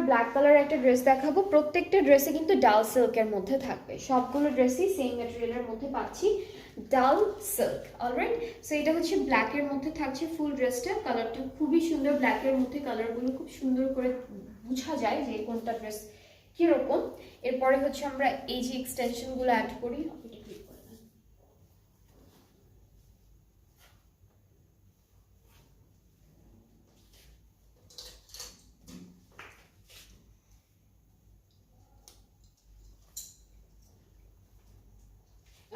Black colour একটা dress দেখাবো। প্রত্যেকটা ড্রেসে কিন্তু ডাল সিল্কের মধ্যে থাকবে, সবগুলো ড্রেসই সেম ম্যাটেরিয়ালের মধ্যে পাচ্ছি, ডাল সিল্ক। অলরাইট, সো এটা হচ্ছে ব্ল্যাকের মধ্যে থাকছে ফুল ড্রেসটা। কালারটা খুবই সুন্দর, ব্ল্যাকের মধ্যে কালারগুলো খুব সুন্দর করে বোঝা যায় যে কোনটা ড্রেস কিরকম। এরপরে হচ্ছে আমরা এই যে এক্সটেনশনগুলো অ্যাড করি।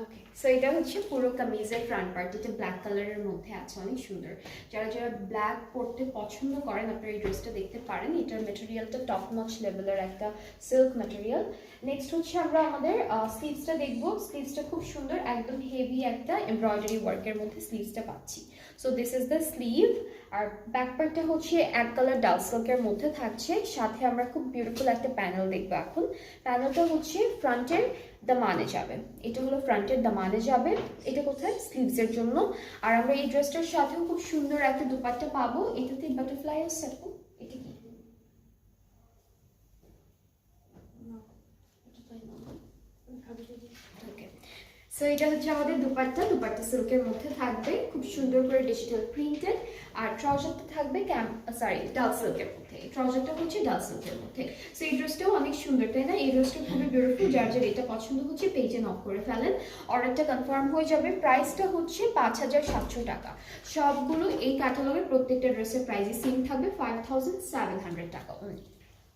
ওকে, সো এটা হচ্ছে পুরো কামিজের ফ্রন্ট পার্ট, যেটা ব্ল্যাক কালারের মধ্যে আছে, অনেক সুন্দর। যারা যারা ব্ল্যাক পরতে পছন্দ করেন আপনারা এই ড্রেসটা দেখতে পারেন। এটার মেটেরিয়ালটা টপ নচ লেভেলের একটা সিল্ক ম্যাটেরিয়াল। নেক্সট হচ্ছে আমরা আমাদের স্লিভসটা দেখবো। স্লিভসটা খুব সুন্দর, একদম হেভি একটা এমব্রয়ডারি ওয়ার্কের মধ্যে স্লিভসটা পাচ্ছি। So this is the sleeve. আর ব্যাক পার্টটা হচ্ছে এক কালার ডাল সিল্কের মধ্যে থাকছে, সাথে আমরা খুব বিউটিফুল একটা প্যানেল দেখবো এখন। প্যানেলটা হচ্ছে ফ্রন্টের দামানে যাবে, এটা হলো ফ্রন্টের দামানে যাবে। এটা কোথায়? স্লিভসের জন্য। আর আমরা এই ড্রেসটার সাথেও খুব সুন্দর একটা দুপাট্টা পাবো। এটাতে বাটারফ্লাই আছে, এটা কি? ওকে, সো এটা হচ্ছে আমাদের দুপাট্টা। দুপাট্টা সিল্কের মধ্যে থাকবে, খুব সুন্দর করে ডিজিটাল প্রিন্টেড। আর ট্রাউজারটা থাকবে ডাল সিল্কের মধ্যে। ট্রাউজারটা হচ্ছে ডাল সিল্কের মধ্যে। সো এই ড্রেসটাও অনেক সুন্দর, তাই না? এই ড্রেসটা খুবই বিউটিফুল। যার যার এটা পছন্দ হচ্ছে পেজে নক করে ফেলেন, অর্ডারটা কনফার্ম হয়ে যাবে। প্রাইসটা হচ্ছে 5700 টাকা। সবগুলো এই ক্যাটালগের প্রত্যেকটা ড্রেসের প্রাইসই সেম থাকবে, 5700 টাকা অনলি।